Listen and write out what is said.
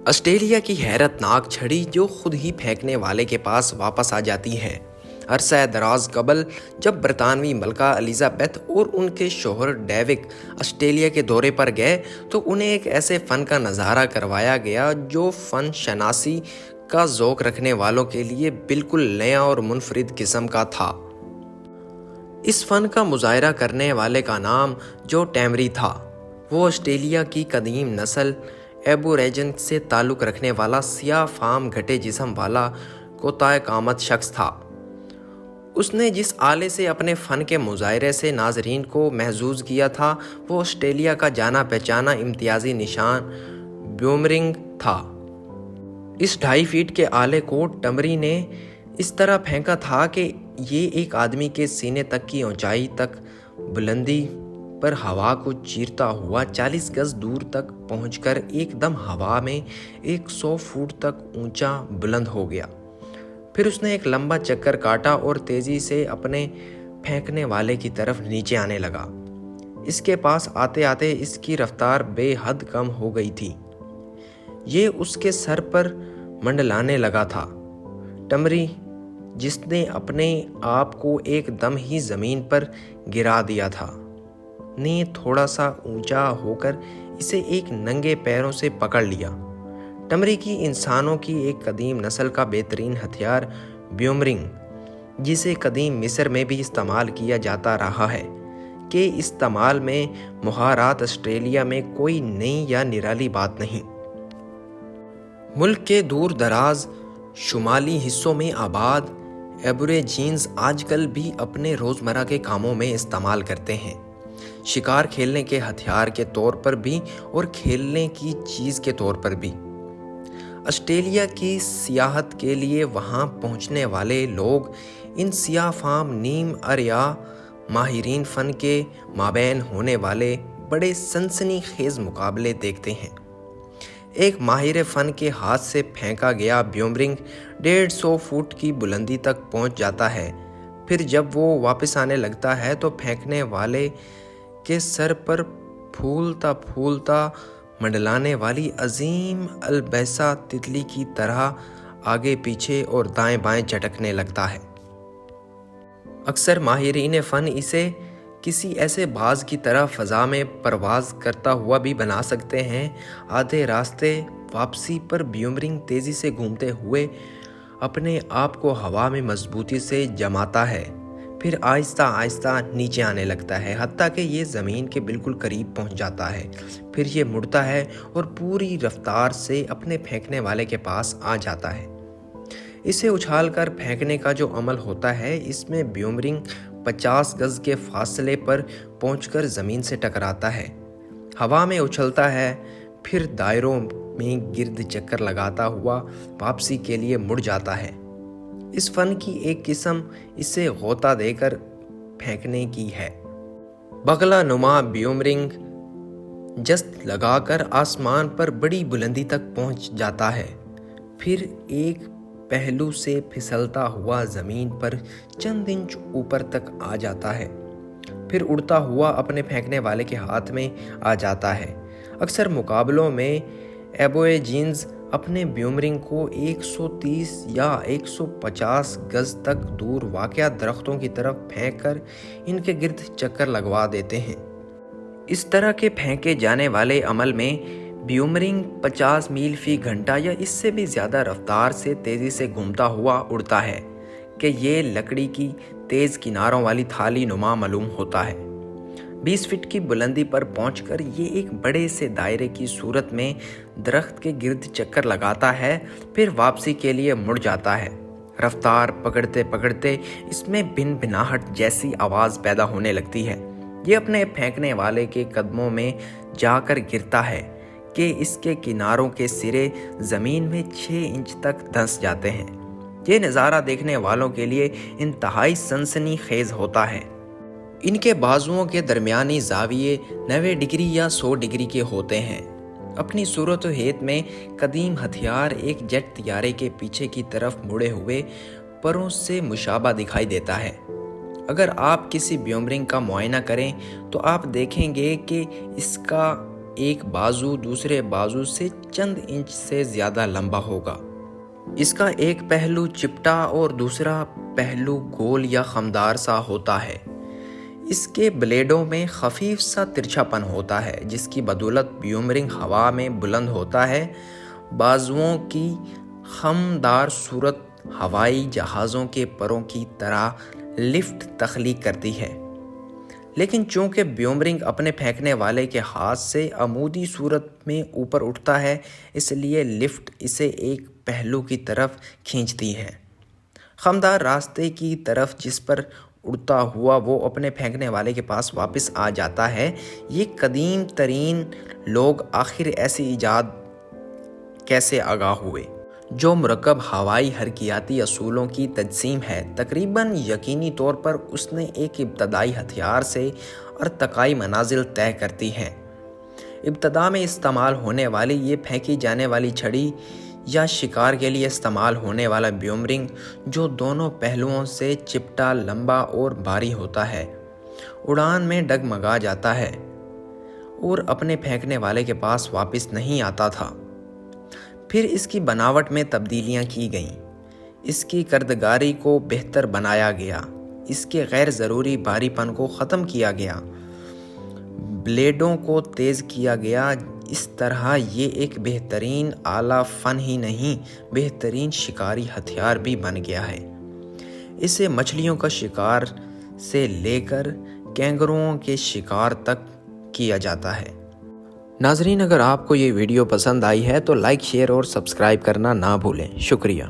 Australia کی حیرت ناک چھڑی جو خود ہی پھینکنے والے کے پاس واپس آ جاتی ہے۔ عرصہ دراز قبل جب برطانوی ملکہ الیزابتھ اور ان کے شوہر ڈیوک آسٹریلیا کے دورے پر گئے تو انہیں ایک ایسے فن کا نظارہ کروایا گیا جو فن شناسی کا ذوق رکھنے والوں کے لیے بالکل نیا اور منفرد قسم کا تھا۔ اس فن کا مظاہرہ کرنے والے کا نام جو ٹیمری تھا۔ وہ آسٹریلیا کی قدیم نسل ایبوریجن سے تعلق رکھنے والا سیاہ فام گھٹے جسم والا کوتاہ قامت شخص تھا۔ اس نے جس آلے سے اپنے فن کے مظاہرے سے ناظرین کو محظوظ کیا تھا وہ آسٹریلیا کا جانا پہچانا امتیازی نشان بومرنگ تھا۔ اس 2.5 فٹ کے آلے کو ٹمری نے اس طرح پھینکا تھا کہ یہ ایک آدمی کے سینے تک کی اونچائی تک بلندی پر ہوا کو چیرتا ہوا 40 گز دور تک پہنچ کر ایک دم ہوا میں 100 فٹ تک اونچا بلند ہو گیا۔ پھر اس نے ایک لمبا چکر کاٹا اور تیزی سے اپنے پھینکنے والے کی طرف نیچے آنے لگا۔ اس کے پاس آتے آتے اس کی رفتار بے حد کم ہو گئی تھی۔ یہ اس کے سر پر منڈلانے لگا تھا۔ ٹمری جس نے اپنے آپ کو ایک دم ہی زمین پر گرا دیا تھا نے تھوڑا سا اونچا ہو کر اسے ایک ننگے پیروں سے پکڑ لیا۔ ٹمری کی انسانوں کی ایک قدیم نسل کا بہترین ہتھیار بومرنگ، جسے قدیم مصر میں بھی استعمال کیا جاتا رہا ہے، کہ استعمال میں مہارات آسٹریلیا میں کوئی نئی یا نرالی بات نہیں۔ ملک کے دور دراز شمالی حصوں میں آباد ایبوریجینز آج کل بھی اپنے روزمرہ کے کاموں میں استعمال کرتے ہیں، شکار کھیلنے کے ہتھیار کے طور پر بھی اور کھیلنے کی چیز کے طور پر بھی۔ آسٹریلیا کی سیاحت کے لیے وہاں پہنچنے والے لوگ ان سیاہ فام نیم آریا ماہرین فن کے مابین ہونے والے بڑے سنسنی خیز مقابلے دیکھتے ہیں۔ ایک ماہر فن کے ہاتھ سے پھینکا گیا بومرنگ 150 فٹ کی بلندی تک پہنچ جاتا ہے۔ پھر جب وہ واپس آنے لگتا ہے تو پھینکنے والے کے سر پر پھولتا پھولتا منڈلانے والی عظیم البیسا تتلی کی طرح آگے پیچھے اور دائیں بائیں جھٹکنے لگتا ہے۔ اکثر ماہرین فن اسے کسی ایسے باز کی طرح فضا میں پرواز کرتا ہوا بھی بنا سکتے ہیں۔ آدھے راستے واپسی پر بومرنگ تیزی سے گھومتے ہوئے اپنے آپ کو ہوا میں مضبوطی سے جماتا ہے، پھر آہستہ آہستہ نیچے آنے لگتا ہے، حتیٰ کہ یہ زمین کے بالکل قریب پہنچ جاتا ہے۔ پھر یہ مڑتا ہے اور پوری رفتار سے اپنے پھینکنے والے کے پاس آ جاتا ہے۔ اسے اچھال کر پھینکنے کا جو عمل ہوتا ہے، اس میں بومرنگ 50 گز کے فاصلے پر پہنچ کر زمین سے ٹکراتا ہے، ہوا میں اچھلتا ہے، پھر دائروں میں گرد چکر لگاتا ہوا واپسی کے لیے مڑ جاتا ہے۔ اس فن کی ایک قسم اسے غوطہ دے کر پھینکنے کی ہے۔ بغلہ نما بومرنگ جست لگا کر آسمان پر بڑی بلندی تک پہنچ جاتا ہے، پھر ایک پہلو سے پھسلتا ہوا زمین پر چند انچ اوپر تک آ جاتا ہے، پھر اڑتا ہوا اپنے پھینکنے والے کے ہاتھ میں آ جاتا ہے۔ اکثر مقابلوں میں ایبوریجینز اپنے بومرنگ کو 130 یا 150 گز تک دور واقع درختوں کی طرف پھینک کر ان کے گرد چکر لگوا دیتے ہیں۔ اس طرح کے پھینکے جانے والے عمل میں بومرنگ 50 میل فی گھنٹہ یا اس سے بھی زیادہ رفتار سے تیزی سے گھومتا ہوا اڑتا ہے کہ یہ لکڑی کی تیز کناروں والی تھالی نما معلوم ہوتا ہے۔ 20 فٹ کی بلندی پر پہنچ کر یہ ایک بڑے سے دائرے کی صورت میں درخت کے گرد چکر لگاتا ہے، پھر واپسی کے لیے مڑ جاتا ہے۔ رفتار پکڑتے پکڑتے اس میں بن بناہٹ جیسی آواز پیدا ہونے لگتی ہے۔ یہ اپنے پھینکنے والے کے قدموں میں جا کر گرتا ہے کہ اس کے کناروں کے سرے زمین میں 6 انچ تک دھنس جاتے ہیں۔ یہ نظارہ دیکھنے والوں کے لیے انتہائی سنسنی خیز ہوتا ہے۔ ان کے بازوؤں کے درمیانی زاویے 90 ڈگری یا 100 ڈگری کے ہوتے ہیں۔ اپنی صورت و حیت میں قدیم ہتھیار ایک جیٹ طیارے کے پیچھے کی طرف مڑے ہوئے پروں سے مشابہ دکھائی دیتا ہے۔ اگر آپ کسی بومرنگ کا معائنہ کریں تو آپ دیکھیں گے کہ اس کا ایک بازو دوسرے بازو سے چند انچ سے زیادہ لمبا ہوگا۔ اس کا ایک پہلو چپٹا اور دوسرا پہلو گول یا خمدار سا ہوتا ہے۔ اس کے بلیڈوں میں خفیف سا ترچھا پن ہوتا ہے جس کی بدولت بیومرنگ ہوا میں بلند ہوتا ہے۔ بازوؤں کی خمدار صورت ہوائی جہازوں کے پروں کی طرح لفٹ تخلیق کرتی ہے، لیکن چونکہ بیومرنگ اپنے پھینکنے والے کے ہاتھ سے عمودی صورت میں اوپر اٹھتا ہے، اس لیے لفٹ اسے ایک پہلو کی طرف کھینچتی ہے۔ خمدار راستے کی طرف جس پر اڑتا ہوا وہ اپنے پھینکنے والے کے پاس واپس آ جاتا ہے۔ یہ قدیم ترین لوگ آخر ایسی ایجاد کیسے آگاہ ہوئے جو مرکب ہوائی حرکیاتی اصولوں کی تجسیم ہے؟ تقریباً یقینی طور پر اس نے ایک ابتدائی ہتھیار سے ارتقائی منازل طے کرتی ہیں۔ ابتدا میں استعمال ہونے والی یہ پھینکی جانے والی چھڑی یا شکار کے لیے استعمال ہونے والا بیومرنگ جو دونوں پہلوؤں سے چپٹا، لمبا اور بھاری ہوتا ہے، اڑان میں ڈگمگا جاتا ہے اور اپنے پھینکنے والے کے پاس واپس نہیں آتا تھا۔ پھر اس کی بناوٹ میں تبدیلیاں کی گئیں، اس کی کردگاری کو بہتر بنایا گیا، اس کے غیر ضروری بھاری پن کو ختم کیا گیا، بلیڈوں کو تیز کیا گیا۔ اس طرح یہ ایک بہترین آلہ فن ہی نہیں، بہترین شکاری ہتھیار بھی بن گیا ہے۔ اسے مچھلیوں کا شکار سے لے کر کینگروؤں کے شکار تک کیا جاتا ہے۔ ناظرین، اگر آپ کو یہ ویڈیو پسند آئی ہے تو لائک، شیئر اور سبسکرائب کرنا نہ بھولیں۔ شکریہ۔